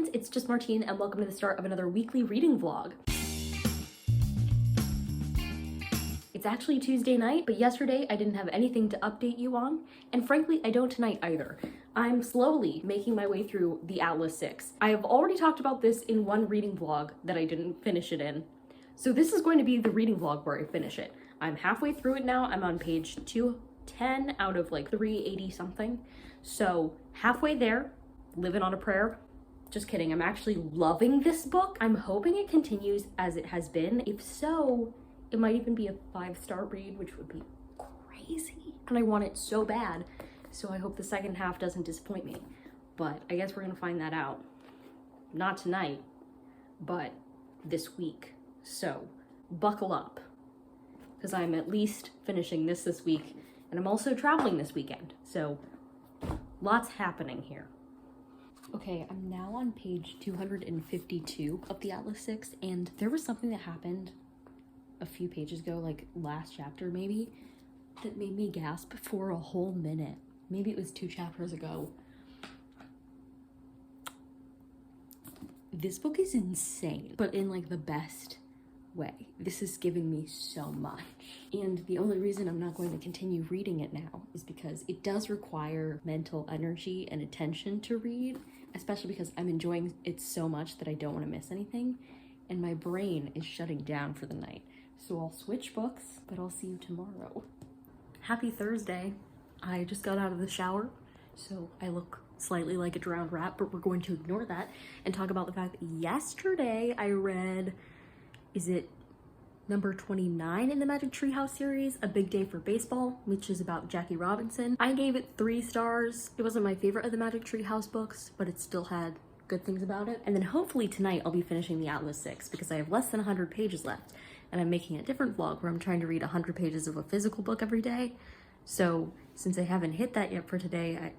friends, it's just Martine and welcome to the start of another weekly reading vlog. It's actually Tuesday night, but yesterday I didn't have anything to update you on, and frankly, I don't tonight either. I'm slowly making my way through the Atlas 6. I have already talked about this in one reading vlog that I didn't finish it in. So this is going to be the reading vlog where I finish it. I'm halfway through it now. I'm on page 210 out of like 380 something. So halfway there, living on a prayer. Just kidding, I'm actually loving this book. I'm hoping it continues as it has been. If so, it might even be a 5-star read, which would be crazy. And I want it so bad. So I hope the second half doesn't disappoint me. But I guess we're gonna find that out. Not tonight, but this week. So buckle up, because I'm at least finishing this week, and I'm also traveling this weekend. So lots happening here. Okay, I'm now on page 252 of the Atlas 6, and there was something that happened a few pages ago, like last chapter maybe, that made me gasp for a whole minute. Maybe it was 2 chapters ago. This book is insane, but in like the best way. This is giving me so much. And the only reason I'm not going to continue reading it now is because it does require mental energy and attention to read, especially because I'm enjoying it so much that I don't want to miss anything, and my brain is shutting down for the night. So I'll switch books, but I'll see you tomorrow. Happy Thursday. I just got out of the shower, so I look slightly like a drowned rat, but we're going to ignore that and talk about the fact that yesterday I read, is it number 29 in the Magic Treehouse series, A Big Day for Baseball, which is about Jackie Robinson. I gave it 3 stars. It wasn't my favorite of the Magic Treehouse books, but it still had good things about it. And then hopefully tonight I'll be finishing the Atlas 6 because I have less than 100 pages left, and I'm making a different vlog where I'm trying to read 100 pages of a physical book every day. So since I haven't hit that yet for today,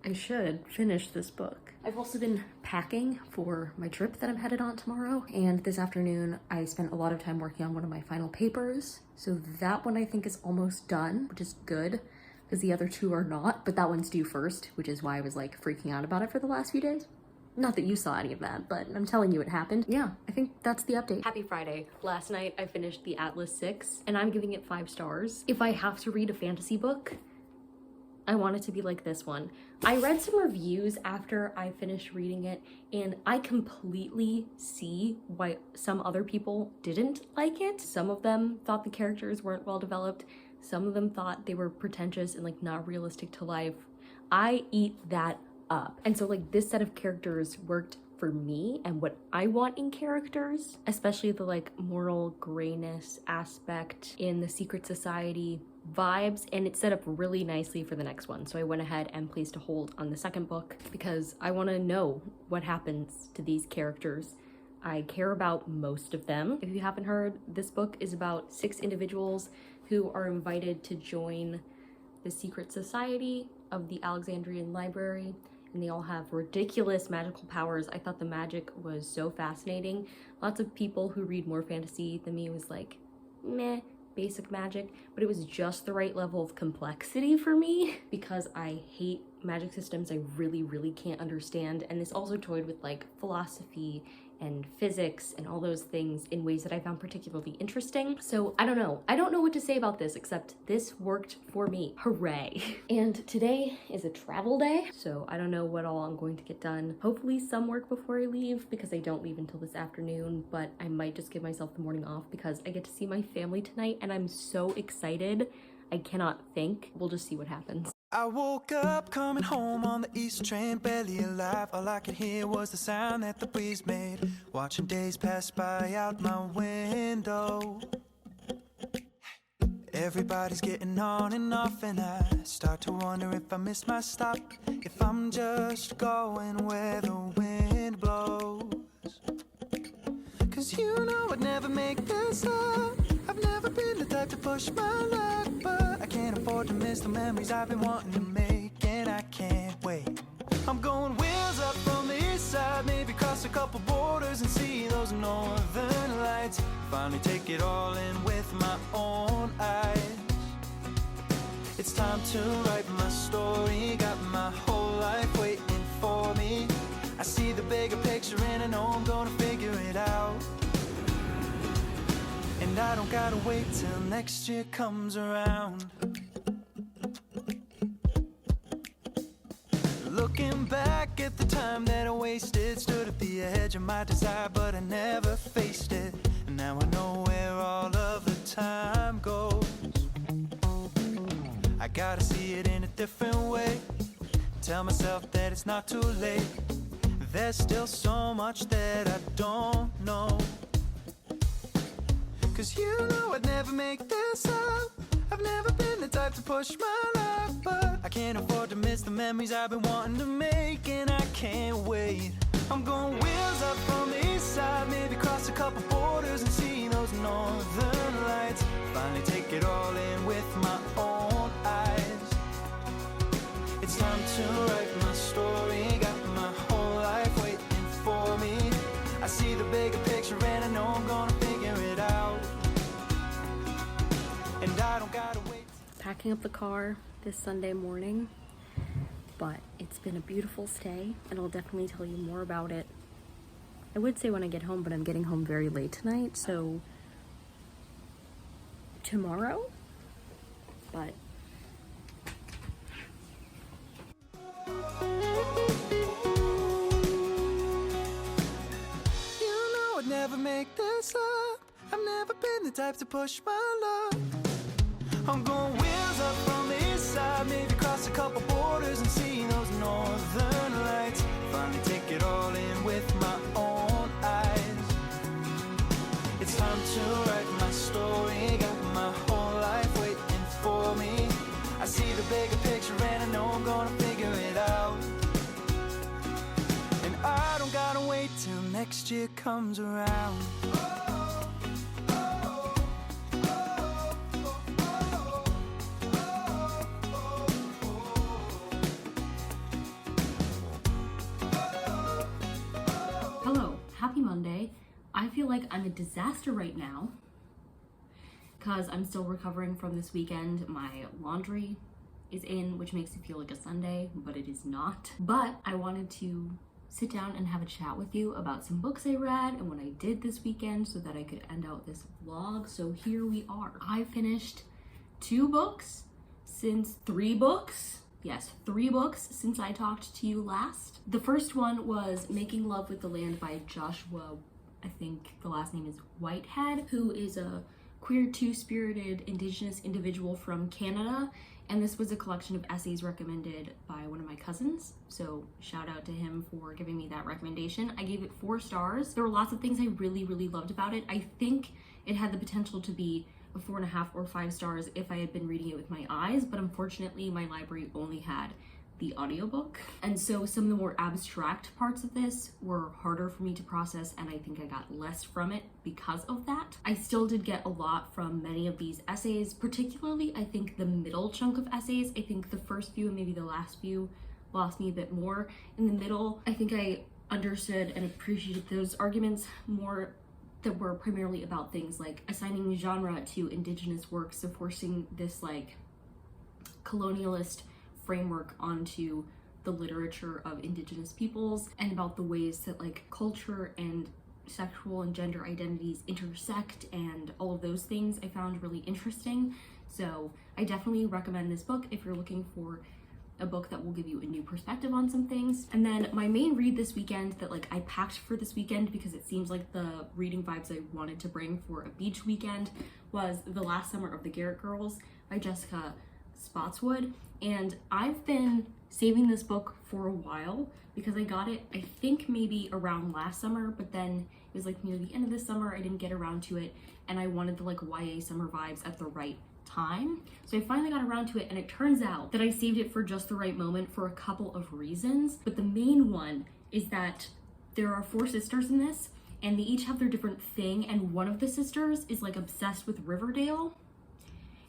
I should finish this book. I've also been packing for my trip that I'm headed on tomorrow, and this afternoon I spent a lot of time working on one of my final papers. So that one I think is almost done, which is good because the other 2 are not, but that one's due first, which is why I was like freaking out about it for the last few days. Not that you saw any of that, but I'm telling you it happened. Yeah, I think that's the update. Happy Friday. Last night I finished the Atlas 6 and I'm giving it 5 stars. If I have to read a fantasy book, I want it to be like this one. I read some reviews after I finished reading it, and I completely see why some other people didn't like it. Some of them thought the characters weren't well developed. Some of them thought they were pretentious and like not realistic to life. I eat that up. And so like this set of characters worked for me and what I want in characters, especially the like moral grayness aspect in the secret society vibes, and it set up really nicely for the next one. So I went ahead and placed a hold on the second book because I want to know what happens to these characters. I care about most of them. If you haven't heard, this book is about 6 individuals who are invited to join the secret society of the Alexandrian Library, and they all have ridiculous magical powers. I thought the magic was so fascinating. Lots of people who read more fantasy than me was like, meh, basic magic, but it was just the right level of complexity for me because I hate magic systems I really can't understand. And this also toyed with like philosophy and physics and all those things in ways that I found particularly interesting. So I don't know what to say about this except this worked for me. Hooray. And today is a travel day, so I don't know what all I'm going to get done. Hopefully some work before I leave because I don't leave until this afternoon, but I might just give myself the morning off because I get to see my family tonight and I'm so excited. I cannot think. We'll just see what happens. I woke up coming home on the East train, barely alive. All I could hear was the sound that the breeze made, watching days pass by out my window. Everybody's getting on and off, and I start to wonder if I miss my stop, if I'm just going where the wind blows. Cause you know I'd never make this up. I've never been the type to push my luck, but I can't afford to miss the memories I've been wanting to make, and I can't wait. I'm going wheels up from the east side, maybe cross a couple borders and see those northern lights. Finally take it all in with my own eyes. It's time to write my story, got my whole life waiting for me. I see the bigger picture and I know I'm gonna figure it out. And I don't gotta wait till next year comes around. Looking back at the time that I wasted, stood at the edge of my desire, but I never faced it. And now I know where all of the time goes. I gotta see it in a different way. Tell myself that it's not too late. There's still so much that I don't know. Cause you know I'd never make this up. I've never been the type to push my luck, but I can't afford to miss the memories I've been wanting to make, and I can't wait. I'm going wheels up from the east side, maybe cross a couple borders and see those northern lights. Finally take it all in with my own eyes. It's time to write my story, got my whole life waiting for me. I see the bigger picture and I know I'm gonna figure it out. And I don't gotta wait. Packing up the car this Sunday morning, but it's been a beautiful stay and I'll definitely tell you more about it. I would say when I get home, but I'm getting home very late tonight, so tomorrow, but I'd never make this up. I've never been the type to push my luck. I'm going wheels up from the east side, maybe cross a couple borders and see those northern lights. Finally take it all in with my own eyes. It's time to write my story, got my whole life waiting for me. I see the bigger picture and I know I'm gonna figure it out. And I don't gotta wait till next year comes around. hello, happy Monday. I feel like I'm a disaster right now because I'm still recovering from this weekend. My laundry is in, which makes it feel like a Sunday, but it is not. But I wanted to sit down and have a chat with you about some books I read and what I did this weekend so that I could end out this vlog. So here we are. I finished 3 books since I talked to you last. The first one was Making Love with the Land by Joshua, I think the last name is Whitehead, who is a queer, two-spirited Indigenous individual from Canada. And this was a collection of essays recommended by one of my cousins. So shout out to him for giving me that recommendation. I gave it 4 stars. There were lots of things I really, really loved about it. I think it had the potential to be a 4.5 or 5 stars if I had been reading it with my eyes, but unfortunately my library only had the audiobook. And so some of the more abstract parts of this were harder for me to process, and I think I got less from it because of that. I still did get a lot from many of these essays, particularly I think the middle chunk of essays. I think the first few and maybe the last few lost me a bit more. In the middle, I think I understood and appreciated those arguments more that were primarily about things like assigning genre to Indigenous works, so forcing this like colonialist framework onto the literature of Indigenous peoples, and about the ways that like culture and sexual and gender identities intersect, and all of those things I found really interesting. So I definitely recommend this book if you're looking for a book that will give you a new perspective on some things. And then my main read this weekend that like I packed for this weekend because it seems like the reading vibes I wanted to bring for a beach weekend was The Last Summer of the Garrett Girls by Jessica Spotswood. And I've been saving this book for a while because I got it I think maybe around last summer, but then it was like near the end of the summer I didn't get around to it, and I wanted the like YA summer vibes at the right time. So I finally got around to it, and it turns out that I saved it for just the right moment for a couple of reasons. But the main one is that there are 4 sisters in this, and they each have their different thing, and one of the sisters is like obsessed with Riverdale.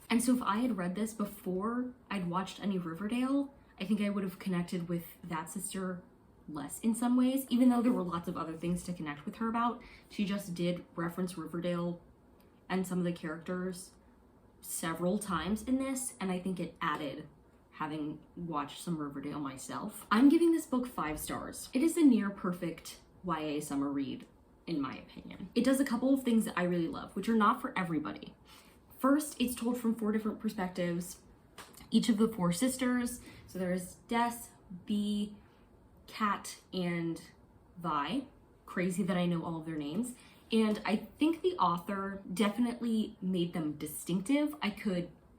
And so if I had read this before I'd watched any Riverdale, I think I would have connected with that sister less in some ways, even though there were lots of other things to connect with her about. She just did reference Riverdale and some of the characters several times in this, and I think it added having watched some Riverdale myself. I'm giving this book 5 stars. It is a near perfect YA summer read, in my opinion. It does a couple of things that I really love, which are not for everybody. First, it's told from 4 different perspectives. Each of the 4 sisters, so there's Des, Bee, Kat, and Vi. Crazy that I know all of their names. And I think the author definitely made them distinctive.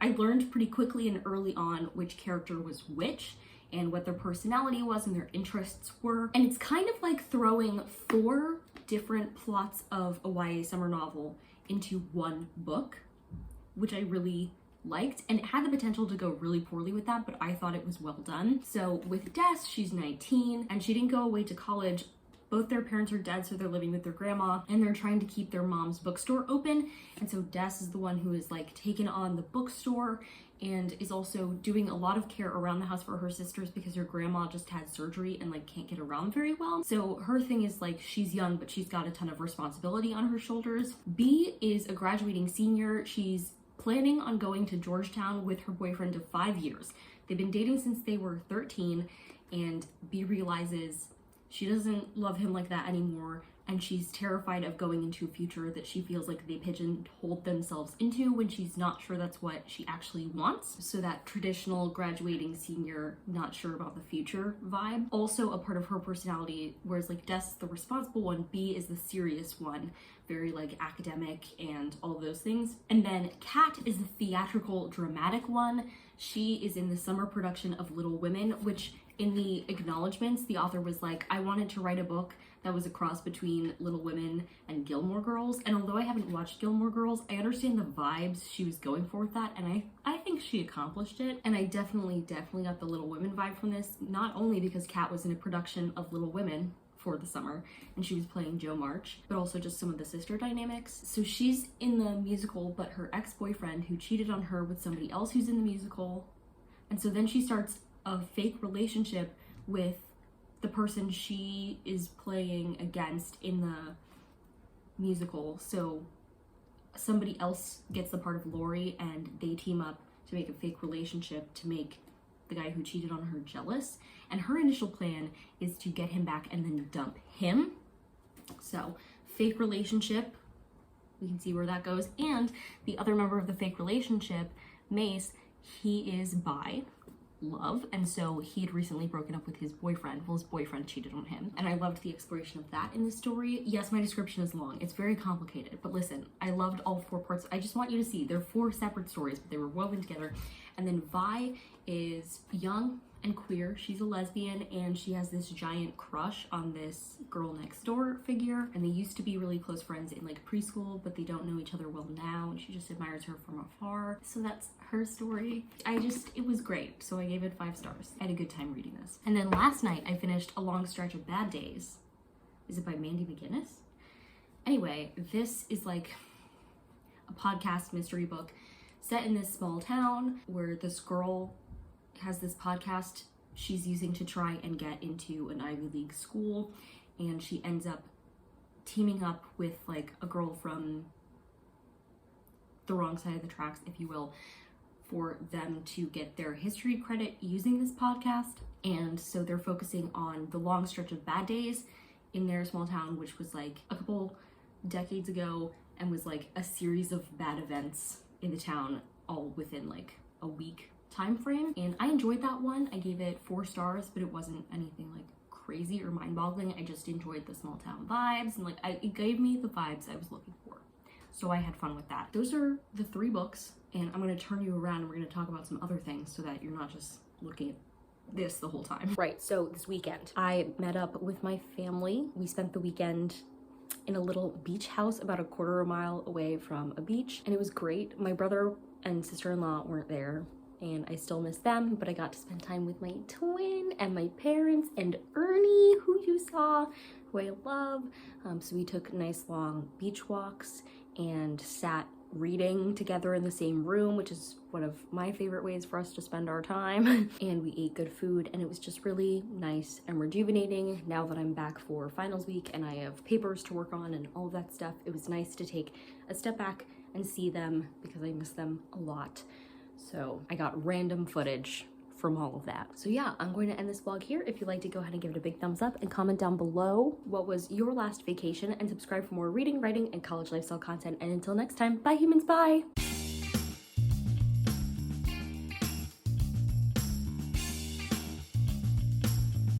I learned pretty quickly and early on which character was which and what their personality was and their interests were. And it's kind of like throwing 4 different plots of a YA summer novel into one book, which I really liked, and it had the potential to go really poorly with that, but I thought it was well done. So with Des, she's 19 and she didn't go away to college. Both their parents are dead, so they're living with their grandma, and they're trying to keep their mom's bookstore open. And so Des is the one who is like taking on the bookstore and is also doing a lot of care around the house for her sisters because her grandma just had surgery and like can't get around very well. So her thing is like she's young, but she's got a ton of responsibility on her shoulders. Bee is a graduating senior. She's planning on going to Georgetown with her boyfriend of 5 years. They've been dating since they were 13, and Bee realizes she doesn't love him like that anymore, and she's terrified of going into a future that she feels like they pigeonholed themselves into when she's not sure that's what she actually wants. So that traditional graduating senior, not sure about the future vibe. Also a part of her personality, whereas like Des is the responsible one, Bee is the serious one, very like academic and all of those things. And then Kat is the theatrical, dramatic one. She is in the summer production of Little Women, which in the acknowledgements, the author was like, I wanted to write a book that was a cross between Little Women and Gilmore Girls. And although I haven't watched Gilmore Girls, I understand the vibes she was going for with that. And I think she accomplished it. And I definitely got the Little Women vibe from this, not only because Kat was in a production of Little Women for the summer and she was playing Jo March, but also just some of the sister dynamics. So she's in the musical, but her ex-boyfriend who cheated on her with somebody else who's in the musical. And so then she starts a fake relationship with the person she is playing against in the musical. So somebody else gets the part of Lori and they team up to make a fake relationship to make the guy who cheated on her jealous. And her initial plan is to get him back and then dump him. So fake relationship, we can see where that goes. And the other member of the fake relationship, Mace, he is bi. Love, and so he had recently broken up with his boyfriend. Well, his boyfriend cheated on him, and I loved the exploration of that in this story. Yes, my description is long, it's very complicated, but listen, I loved all 4 parts. I just want you to see they're 4 separate stories, but they were woven together. And then Vi is young and queer. She's a lesbian and she has this giant crush on this girl next door figure, and they used to be really close friends in like preschool, but they don't know each other well now, and she just admires her from afar. So that's her story. It was great, so I gave it 5 stars. I had a good time reading this. And then last night I finished A Long Stretch of Bad Days. Is it by Mandy McGinnis? Anyway, this is like a podcast mystery book set in this small town where this girl has this podcast she's using to try and get into an Ivy League school, and she ends up teaming up with like a girl from the wrong side of the tracks, if you will, for them to get their history credit using this podcast. And so they're focusing on the long stretch of bad days in their small town, which was like a couple decades ago and was like a series of bad events in the town all within like a week time frame. And I enjoyed that one. I gave it 4 stars, but it wasn't anything like crazy or mind-boggling. I just enjoyed the small town vibes, and like it gave me the vibes I was looking for. So I had fun with that. Those are the 3 books, and I'm going to turn you around and we're going to talk about some other things so that you're not just looking at this the whole time. Right, so this weekend I met up with my family. We spent the weekend in a little beach house about a quarter of a mile away from a beach, and it was great. My brother and sister-in-law weren't there, and I still miss them, but I got to spend time with my twin and my parents and Ernie, who you saw, who I love. So we took nice long beach walks and sat reading together in the same room, which is one of my favorite ways for us to spend our time. And we ate good food, and it was just really nice and rejuvenating. Now that I'm back for finals week and I have papers to work on and all of that stuff, it was nice to take a step back and see them because I miss them a lot. So I got random footage from all of that. So yeah, I'm going to end this vlog here. If you liked it, go ahead and give it a big thumbs up and comment down below what was your last vacation, and subscribe for more reading, writing, and college lifestyle content. And until next time, bye humans, bye!